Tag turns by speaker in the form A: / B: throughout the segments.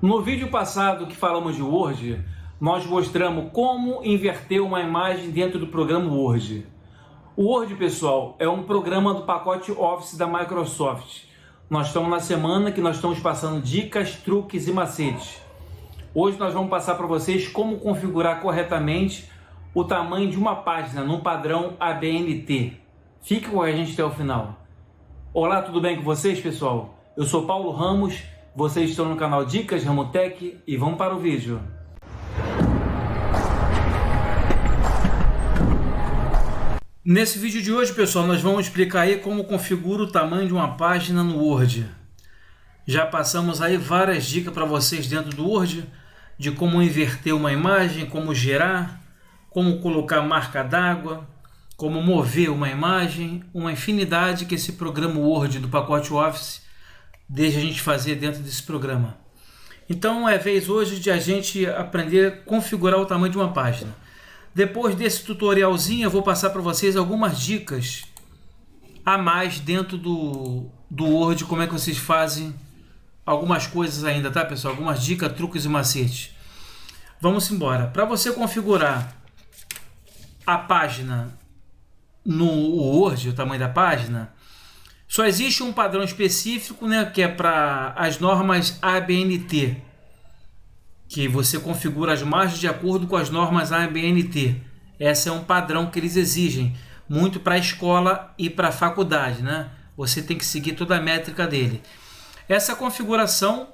A: No vídeo passado que falamos de Word, nós mostramos como inverter uma imagem dentro do programa Word. O Word, pessoal, é um programa do pacote Office da Microsoft. Nós estamos na semana que nós estamos passando dicas, truques e macetes. Hoje nós vamos passar para vocês como configurar corretamente o tamanho de uma página num padrão ABNT. Fique com a gente até o final. Olá, tudo bem com vocês, pessoal? Eu sou Paulo Ramos, vocês estão no canal Dicas Ramotech e vamos para o vídeo. Nesse vídeo de hoje, pessoal, nós vamos explicar aí como configura o tamanho de uma página no Word. Já passamos aí várias dicas para vocês dentro do Word, de como inverter uma imagem, como gerar, como colocar marca d'água, como mover uma imagem, uma infinidade que esse programa Word do pacote Office deixa a gente fazer dentro desse programa. Então é vez hoje de a gente aprender a configurar o tamanho de uma página. Depois desse tutorialzinho eu vou passar para vocês algumas dicas a mais dentro do Word, como é que vocês fazem algumas coisas ainda, tá, pessoal? Algumas dicas, truques e macetes. Vamos embora. Para você configurar a página no Word, o tamanho da página, só existe um padrão específico, né, que é para as normas ABNT, que você configura as margens de acordo com as normas ABNT. Esse é um padrão que eles exigem muito para a escola e para a faculdade, né? Você tem que seguir toda a métrica dele. Essa configuração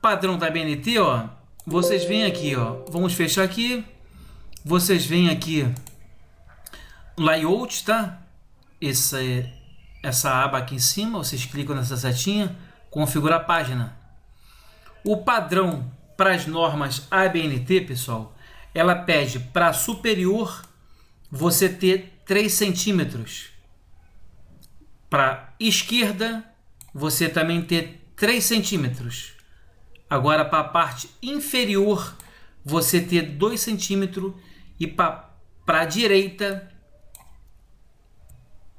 A: padrão da ABNT, ó, vocês vêm aqui, ó, vamos fechar aqui, vocês vêm aqui layout, tá? Essa aba aqui em cima, vocês clicam nessa setinha, configurar a página. O padrão para as normas ABNT, pessoal, ela pede para superior você ter 3 centímetros. Para esquerda, você também ter 3 centímetros. Agora, para a parte inferior, você ter 2 centímetros. E para a direita,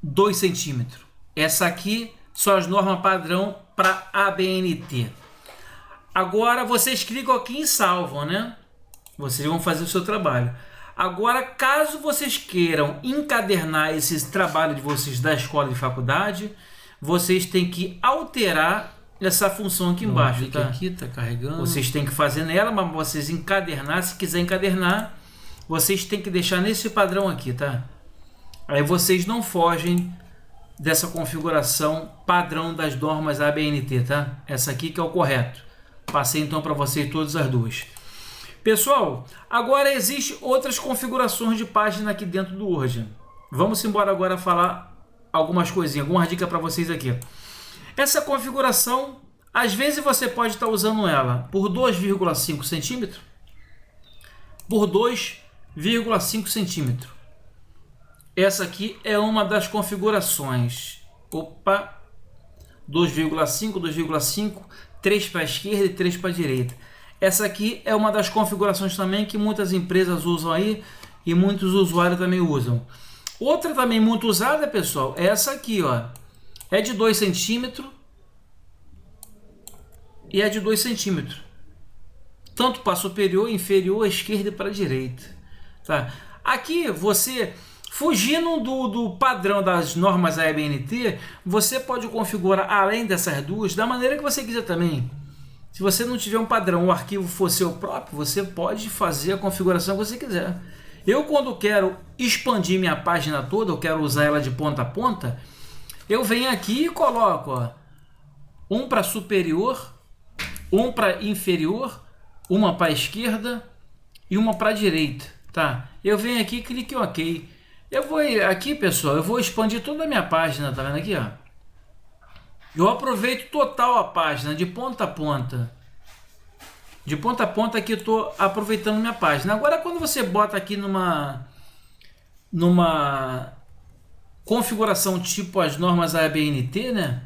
A: 2 centímetros. Essa aqui são as normas padrão para ABNT. Agora vocês clicam aqui em salvo, né? Vocês vão fazer o seu trabalho. Agora, caso vocês queiram encadernar esse trabalho de vocês da escola e faculdade, vocês têm que alterar essa função aqui embaixo, tá? Aqui tá carregando. Vocês têm que fazer nela, mas vocês encadernar, se quiser encadernar, vocês têm que deixar nesse padrão aqui, tá? Aí vocês não fogem dessa configuração padrão das normas ABNT, tá? Essa aqui que é o correto. Passei então para vocês todas as duas. Pessoal, agora existem outras configurações de página aqui dentro do Word. Vamos embora agora falar algumas coisinhas, algumas dicas para vocês aqui. Essa configuração, às vezes você pode estar usando ela por 2,5 centímetros por 2,5 centímetros. Essa aqui é uma das configurações. Opa, 2,5, 2,5, 3 para a esquerda e 3 para a direita. Essa aqui é uma das configurações também que muitas empresas usam aí e muitos usuários também usam. Outra também muito usada, pessoal, é essa aqui, ó. É de 2 centímetros e é de 2 centímetros. Tanto para superior, inferior, esquerda e para a direita. Tá? Aqui você, fugindo do padrão das normas ABNT, você pode configurar além dessas duas da maneira que você quiser também. Se você não tiver um padrão, o arquivo for seu próprio, você pode fazer a configuração que você quiser. Eu, quando quero expandir minha página toda, eu quero usar ela de ponta a ponta, eu venho aqui e coloco, ó, um para superior, um para inferior, uma para a esquerda e uma para a direita, tá? Eu venho aqui e clico em OK. Eu vou aqui, pessoal, eu vou expandir toda a minha página, tá vendo aqui, ó? Eu aproveito total a página, de ponta a ponta. De ponta a ponta aqui eu estou aproveitando minha página. Agora, quando você bota aqui numa configuração tipo as normas ABNT, né?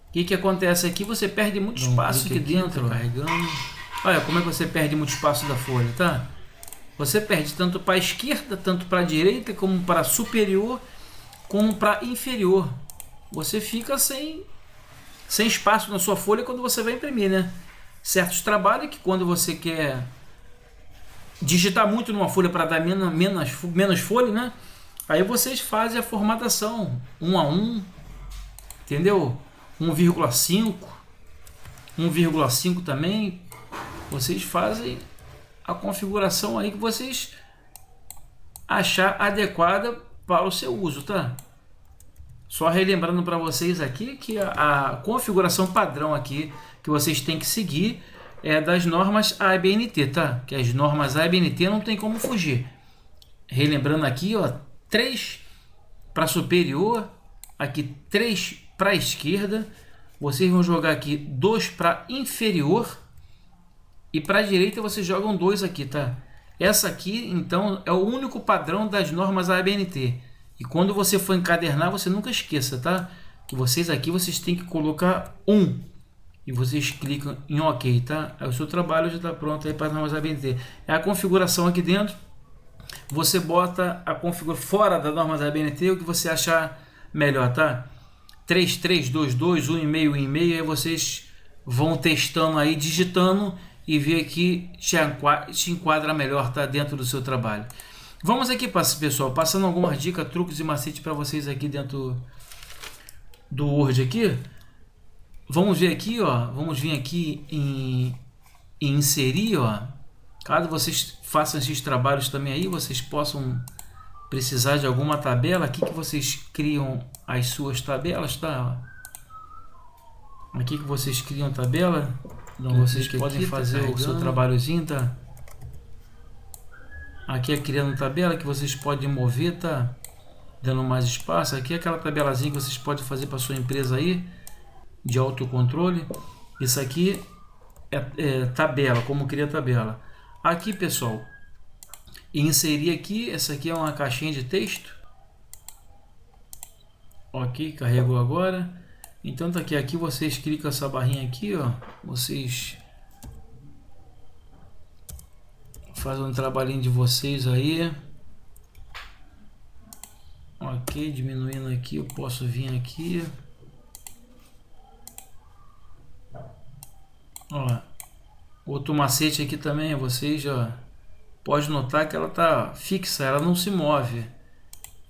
A: O que acontece aqui? Você perde muito espaço aqui dentro. Tá carregando. Olha como é que você perde muito espaço da folha, tá? Você perde tanto para a esquerda, tanto para a direita, como para superior, como para inferior. Você fica sem espaço na sua folha quando você vai imprimir, né? certos trabalhos que quando você quer digitar muito numa folha para dar menos folha, né? Aí vocês fazem a formatação 1 a 1, entendeu? 1,5, 1,5 também. Vocês fazem a configuração aí que vocês achar adequada para o seu uso, tá? Só relembrando para vocês aqui que a configuração padrão aqui que vocês têm que seguir é das normas ABNT, tá? Que as normas ABNT não tem como fugir. Relembrando aqui, ó, 3 para superior, aqui 3 para esquerda, vocês vão jogar aqui 2 para inferior e para a direita vocês jogam 2 aqui, tá? Essa aqui, então, é o único padrão das normas ABNT. E quando você for encadernar, você nunca esqueça, tá? Que vocês aqui, vocês têm que colocar 1. E vocês clicam em OK, tá? Aí o seu trabalho já está pronto aí para as normas ABNT. É a configuração aqui dentro. Você bota a configuração fora das normas ABNT, o que você achar melhor, tá? 3, 3, 2, 2, 1,5, 1,5. Aí vocês vão testando aí, digitando e ver que te enquadra melhor, tá? Dentro do seu trabalho. Vamos aqui, pessoal, passando algumas dicas, truques e macetes para vocês aqui dentro do Word aqui. Vamos ver aqui, ó. Vamos vir aqui em inserir, ó. Caso vocês façam esses trabalhos também aí, vocês possam precisar de alguma tabela, aqui que vocês criam as suas tabelas, tá? Aqui que vocês criam tabela, então vocês podem fazer o seu trabalhozinho, tá? Aqui é criando tabela que vocês podem mover, tá? Dando mais espaço. Aqui é aquela tabelazinha que vocês podem fazer para sua empresa aí, de autocontrole. Isso aqui é tabela, como criar tabela. Aqui, pessoal, inserir aqui, essa aqui é uma caixinha de texto. Ok, carregou agora. Então tá aqui vocês clicam essa barrinha aqui, ó. Vocês fazem um trabalhinho de vocês aí. Ok, diminuindo aqui, eu posso vir aqui. Ó, outro macete aqui também, vocês já pode notar que ela tá fixa, ela não se move.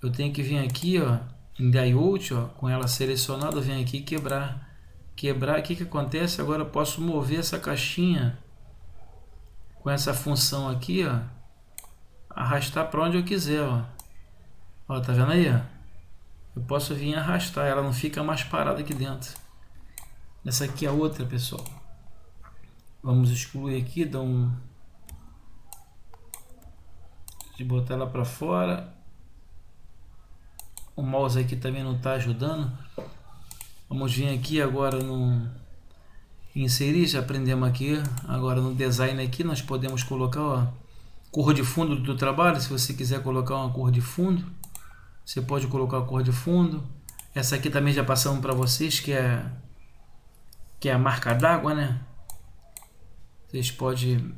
A: Eu tenho que vir aqui, ó, em layout, ó, com ela selecionada, eu venho aqui e quebrar. O que acontece? Agora eu posso mover essa caixinha com essa função aqui, ó, arrastar para onde eu quiser, ó. Ó, tá vendo aí, ó? Eu posso vir arrastar, ela não fica mais parada aqui dentro. Essa aqui é a outra, pessoal. Vamos excluir aqui, dar um... de botar ela para fora. O mouse aqui também não está ajudando. Vamos vir aqui agora no inserir, já aprendemos aqui. Agora no design aqui nós podemos colocar, ó, cor de fundo do trabalho. Se você quiser colocar uma cor de fundo, você pode colocar a cor de fundo. Essa aqui também já passamos para vocês, que é a marca d'água, né? Vocês podem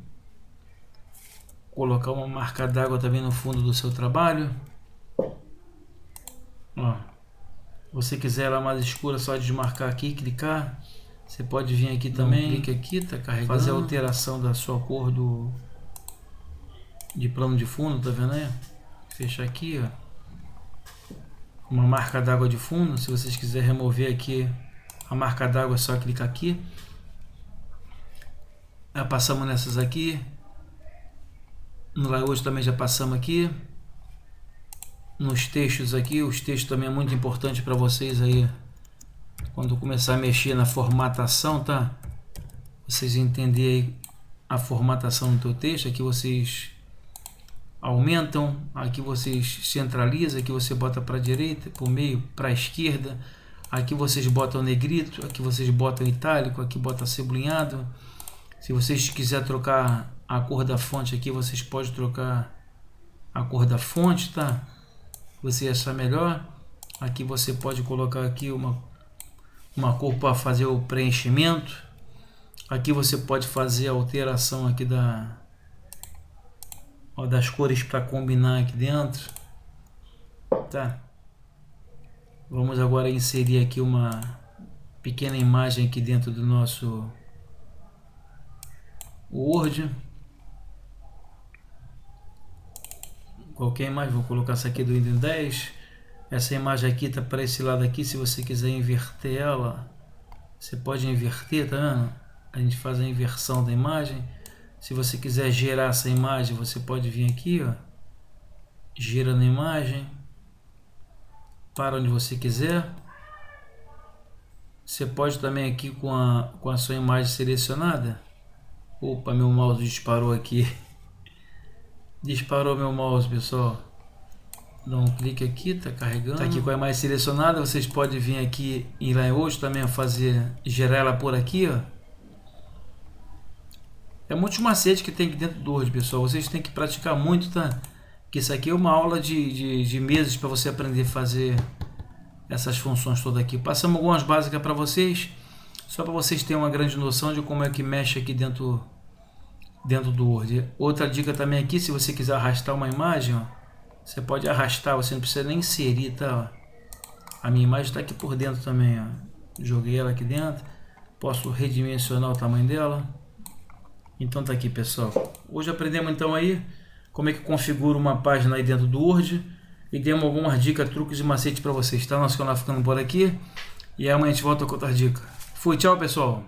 A: colocar uma marca d'água também no fundo do seu trabalho. Ó, você quiser ela mais escura, só desmarcar aqui, clicar. Você pode vir aqui também, clique aqui, tá carregando, fazer a alteração da sua cor de plano de fundo, tá vendo aí? Fechar aqui, ó, uma marca d'água de fundo. Se vocês quiserem remover aqui a marca d'água, é só clicar aqui. Já passamos nessas aqui. No layout também já passamos aqui. Nos textos aqui, os textos também é muito importante para vocês aí, quando começar a mexer na formatação, tá? Vocês entenderem a formatação do teu texto. Aqui vocês aumentam, aqui vocês centralizam, aqui você bota para a direita, para o meio, para a esquerda. Aqui vocês botam negrito, aqui vocês botam itálico, aqui bota sublinhado. Se vocês quiserem trocar a cor da fonte aqui, vocês podem trocar a cor da fonte, tá? Você achar melhor. Aqui você pode colocar aqui uma cor para fazer o preenchimento. Aqui você pode fazer a alteração aqui das cores para combinar aqui dentro, tá? Vamos agora inserir aqui uma pequena imagem aqui dentro do nosso Word. Qualquer imagem, vou colocar essa aqui do Windows 10. Essa imagem aqui tá para esse lado aqui. Se você quiser inverter ela, você pode inverter, tá vendo? A gente faz a inversão da imagem. Se você quiser gerar essa imagem, você pode vir aqui, ó, girando a imagem para onde você quiser. Você pode também aqui com a sua imagem selecionada. Opa, meu mouse disparou aqui. Disparou meu mouse, pessoal. Dá um clique aqui, tá carregando. Tá aqui com a imagem selecionada. Vocês podem vir aqui em Layout também fazer, gerar ela por aqui, ó. É muitos macetes que tem aqui dentro do Word, pessoal. Vocês têm que praticar muito, tá? Que isso aqui é uma aula de meses para você aprender a fazer essas funções todas aqui. Passamos algumas básicas para vocês, só para vocês terem uma grande noção de como é que mexe aqui dentro do Word. Outra dica também aqui, se você quiser arrastar uma imagem, ó, você pode arrastar, você não precisa nem inserir, tá? A minha imagem está aqui por dentro também, ó. Joguei ela aqui dentro, posso redimensionar o tamanho dela. Então tá aqui, pessoal. Hoje aprendemos então aí como é que configura uma página aí dentro do Word e demos algumas dicas, truques e macetes para vocês, tá? Nosso canal ficando por aqui e amanhã a gente volta com outra dica. Fui, tchau, pessoal.